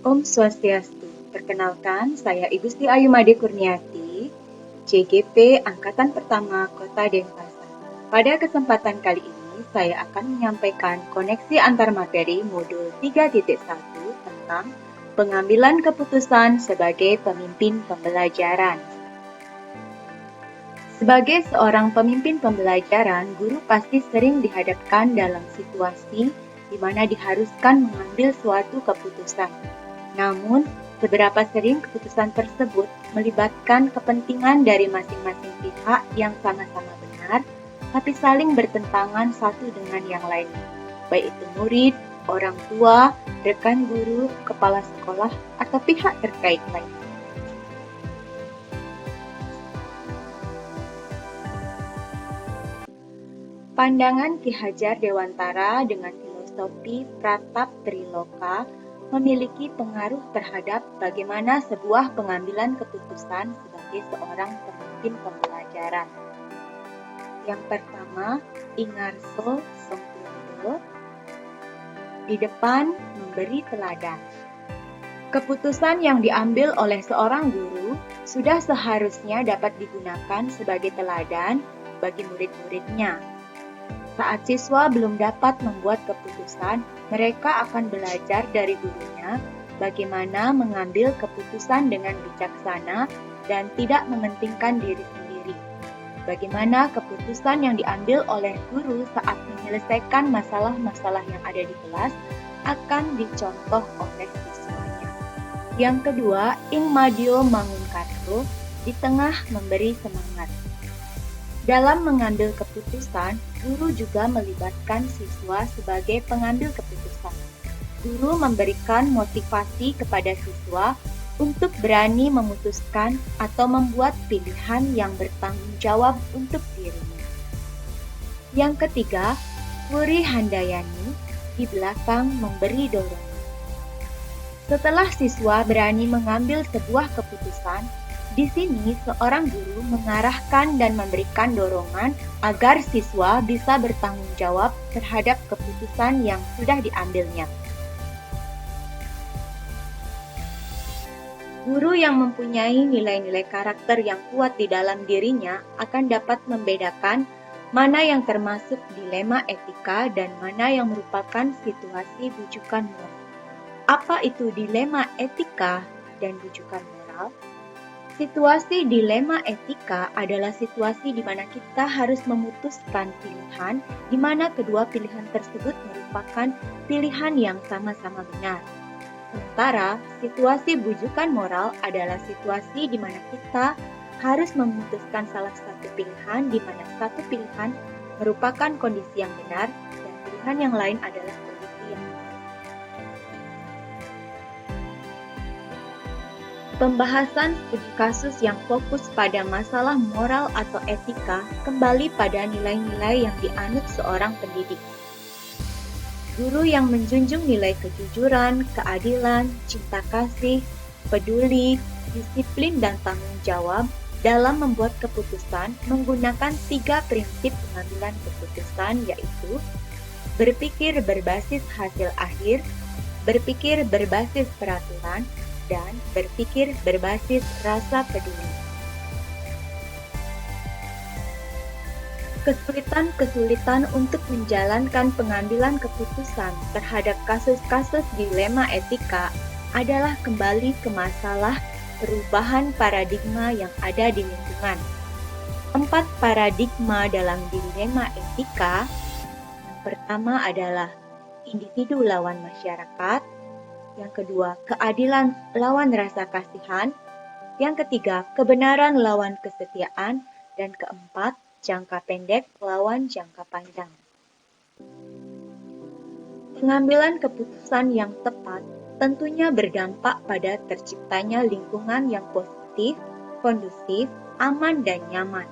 Om Swastiastu. Perkenalkan, saya Ibu Sri Ayu Made Kurniati, CGP Angkatan Pertama Kota Denpasar. Pada kesempatan kali ini, saya akan menyampaikan koneksi antar materi modul 3.1 tentang pengambilan keputusan sebagai pemimpin pembelajaran. Sebagai seorang pemimpin pembelajaran, guru pasti sering dihadapkan dalam situasi di mana diharuskan mengambil suatu keputusan. Namun, seberapa sering keputusan tersebut melibatkan kepentingan dari masing-masing pihak yang sama-sama benar, tapi saling bertentangan satu dengan yang lainnya, baik itu murid, orang tua, rekan guru, kepala sekolah, atau pihak terkait lainnya. Pandangan Ki Hajar Dewantara dengan filosofi Pratap Triloka memiliki pengaruh terhadap bagaimana sebuah pengambilan keputusan sebagai seorang pemimpin pembelajaran. Yang pertama, Ingarso Songpyondo, di depan memberi teladan. Keputusan yang diambil oleh seorang guru sudah seharusnya dapat digunakan sebagai teladan bagi murid-muridnya. Saat siswa belum dapat membuat keputusan, mereka akan belajar dari gurunya bagaimana mengambil keputusan dengan bijaksana dan tidak mementingkan diri sendiri. Bagaimana keputusan yang diambil oleh guru saat menyelesaikan masalah-masalah yang ada di kelas akan dicontoh oleh siswanya. Yang kedua, Ing Madio Mangunkarso, di tengah memberi semangat. Dalam mengambil keputusan, guru juga melibatkan siswa sebagai pengambil keputusan. Guru memberikan motivasi kepada siswa untuk berani memutuskan atau membuat pilihan yang bertanggung jawab untuk dirinya. Yang ketiga, Wuri Handayani, di belakang memberi dorongan. Setelah siswa berani mengambil sebuah keputusan, di sini seorang guru mengarahkan dan memberikan dorongan agar siswa bisa bertanggung jawab terhadap keputusan yang sudah diambilnya. Guru yang mempunyai nilai-nilai karakter yang kuat di dalam dirinya akan dapat membedakan mana yang termasuk dilema etika dan mana yang merupakan situasi bujukan moral. Apa itu dilema etika dan bujukan moral? Situasi dilema etika adalah situasi di mana kita harus memutuskan pilihan, di mana kedua pilihan tersebut merupakan pilihan yang sama-sama benar. Sementara, situasi bujukan moral adalah situasi di mana kita harus memutuskan salah satu pilihan, di mana satu pilihan merupakan kondisi yang benar, dan pilihan yang lain adalah kondisi yang benar. Pembahasan studi kasus yang fokus pada masalah moral atau etika kembali pada nilai-nilai yang dianut seorang pendidik. Guru yang menjunjung nilai kejujuran, keadilan, cinta kasih, peduli, disiplin, dan tanggung jawab dalam membuat keputusan menggunakan 3 prinsip pengambilan keputusan, yaitu berpikir berbasis hasil akhir, berpikir berbasis peraturan, dan berpikir berbasis rasa peduli. Kesulitan-kesulitan untuk menjalankan pengambilan keputusan terhadap kasus-kasus dilema etika adalah kembali ke masalah perubahan paradigma yang ada di lingkungan. 4 paradigma dalam dilema etika. Yang pertama adalah individu lawan masyarakat. Yang kedua, keadilan lawan rasa kasihan. Yang ketiga, kebenaran lawan kesetiaan. Dan keempat, jangka pendek lawan jangka panjang. Pengambilan keputusan yang tepat tentunya berdampak pada terciptanya lingkungan yang positif, kondusif, aman, dan nyaman.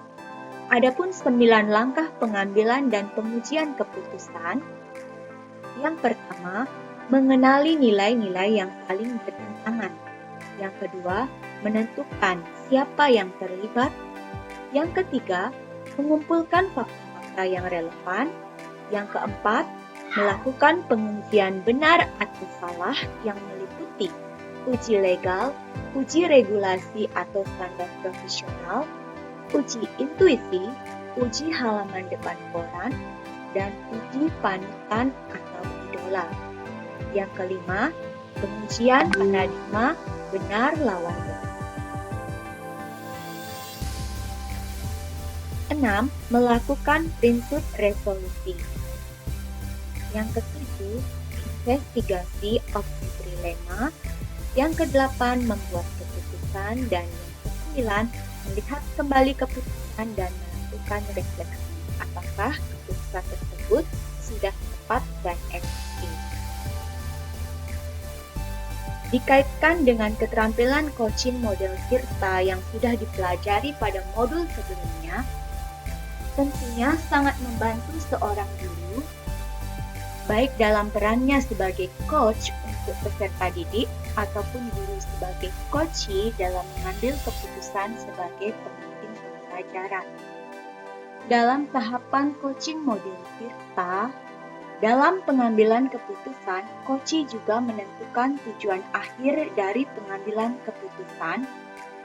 Adapun 9 langkah pengambilan dan pengujian keputusan. Yang pertama, mengenali nilai-nilai yang saling bertentangan. Yang kedua, menentukan siapa yang terlibat. Yang ketiga, mengumpulkan fakta-fakta yang relevan. Yang keempat, melakukan pengujian benar atau salah yang meliputi uji legal, uji regulasi atau standar profesional, uji intuisi, uji halaman depan koran, dan uji panutan atau idola. Yang kelima, pengujian paradigma benar lawan benar. 6. Melakukan prinsip resolusi. Yang ketujuh, investigasi opsi trilema. Yang kedelapan, membuat keputusan. Dan yang kesembilan, melihat kembali keputusan dan melakukan refleksi. Apakah keputusan tersebut sudah tepat dan efektif? Dikaitkan dengan keterampilan coaching model Tirta yang sudah dipelajari pada modul sebelumnya, tentunya sangat membantu seorang guru, baik dalam perannya sebagai coach untuk peserta didik ataupun guru sebagai coachee dalam mengambil keputusan sebagai pemimpin pembelajaran. Dalam tahapan coaching model Tirta, dalam pengambilan keputusan, coachee juga menentukan tujuan akhir dari pengambilan keputusan.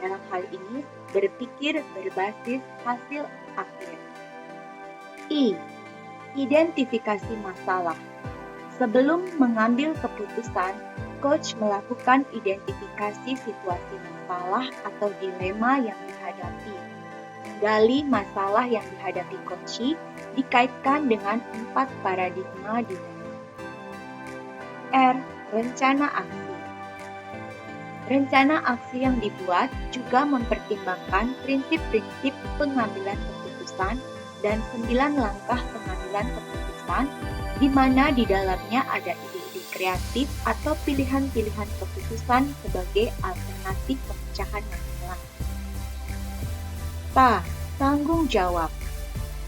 Dalam hal ini, berpikir berbasis hasil akhir. I. Identifikasi masalah. Sebelum mengambil keputusan, coach melakukan identifikasi situasi masalah atau dilema yang dihadapi. Menggali masalah yang dihadapi coachee dikaitkan dengan 4 paradigma dilema. R. Rencana aksi. Rencana aksi yang dibuat juga mempertimbangkan prinsip-prinsip pengambilan keputusan dan 9 langkah pengambilan keputusan, di mana di dalamnya ada ide-ide kreatif atau pilihan-pilihan keputusan sebagai alternatif pemecahan masalah. Tanggung jawab.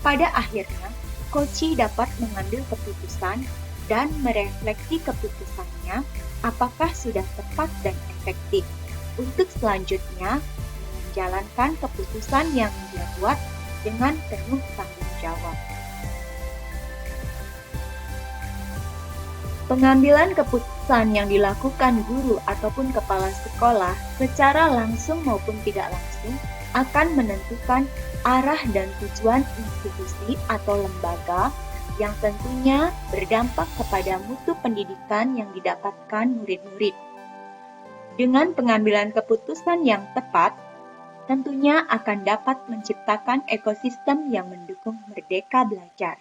Pada akhirnya, coachee dapat mengambil keputusan dan merefleksi keputusannya apakah sudah tepat dan efektif. Untuk selanjutnya, menjalankan keputusan yang dia buat dengan penuh tanggung jawab. Pengambilan keputusan yang dilakukan guru ataupun kepala sekolah secara langsung maupun tidak langsung akan menentukan arah dan tujuan institusi atau lembaga yang tentunya berdampak kepada mutu pendidikan yang didapatkan murid-murid. Dengan pengambilan keputusan yang tepat, tentunya akan dapat menciptakan ekosistem yang mendukung merdeka belajar.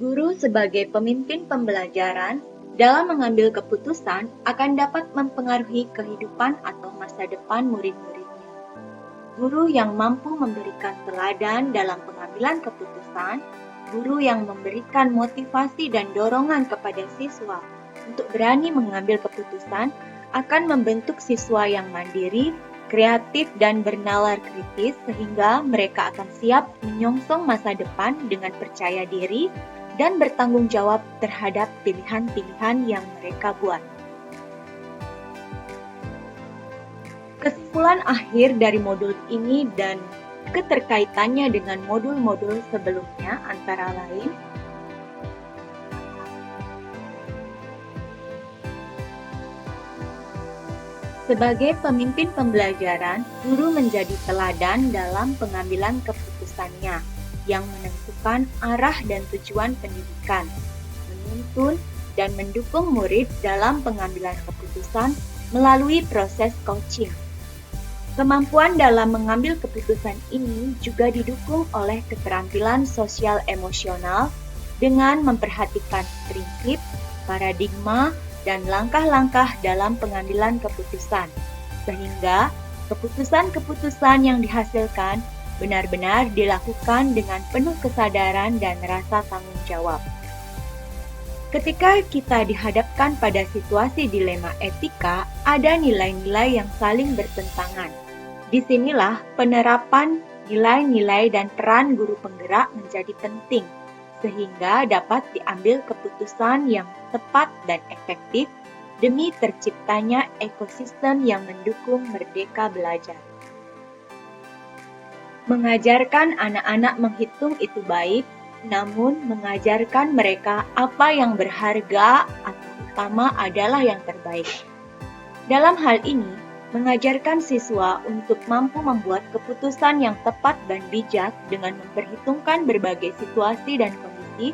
Guru sebagai pemimpin pembelajaran dalam mengambil keputusan akan dapat mempengaruhi kehidupan atau masa depan murid-muridnya. Guru yang mampu memberikan teladan dalam pengambilan keputusan, guru yang memberikan motivasi dan dorongan kepada siswa untuk berani mengambil keputusan, akan membentuk siswa yang mandiri, kreatif, dan bernalar kritis sehingga mereka akan siap menyongsong masa depan dengan percaya diri dan bertanggung jawab terhadap pilihan-pilihan yang mereka buat. Kesimpulan akhir dari modul ini dan keterkaitannya dengan modul-modul sebelumnya antara lain: sebagai pemimpin pembelajaran, guru menjadi teladan dalam pengambilan keputusannya yang menentukan arah dan tujuan pendidikan, menuntun dan mendukung murid dalam pengambilan keputusan melalui proses coaching. Kemampuan dalam mengambil keputusan ini juga didukung oleh keterampilan sosial emosional dengan memperhatikan prinsip, paradigma, dan langkah-langkah dalam pengambilan keputusan, sehingga keputusan-keputusan yang dihasilkan benar-benar dilakukan dengan penuh kesadaran dan rasa tanggung jawab. Ketika kita dihadapkan pada situasi dilema etika, ada nilai-nilai yang saling bertentangan. Disinilah penerapan nilai-nilai dan peran guru penggerak menjadi penting, sehingga dapat diambil keputusan yang tepat dan efektif demi terciptanya ekosistem yang mendukung merdeka belajar. Mengajarkan anak-anak menghitung itu baik, namun mengajarkan mereka apa yang berharga atau utama adalah yang terbaik. Dalam hal ini, mengajarkan siswa untuk mampu membuat keputusan yang tepat dan bijak dengan memperhitungkan berbagai situasi dan kondisi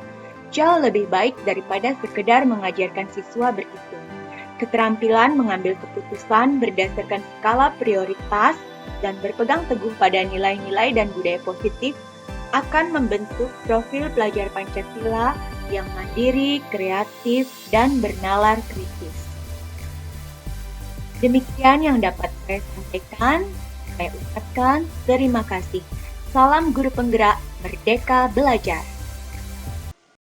jauh lebih baik daripada sekedar mengajarkan siswa berhitung. Keterampilan mengambil keputusan berdasarkan skala prioritas dan berpegang teguh pada nilai-nilai dan budaya positif akan membentuk profil pelajar Pancasila yang mandiri, kreatif, dan bernalar kritis. Demikian yang dapat saya sampaikan. Saya ucapkan terima kasih. Salam guru penggerak, merdeka belajar.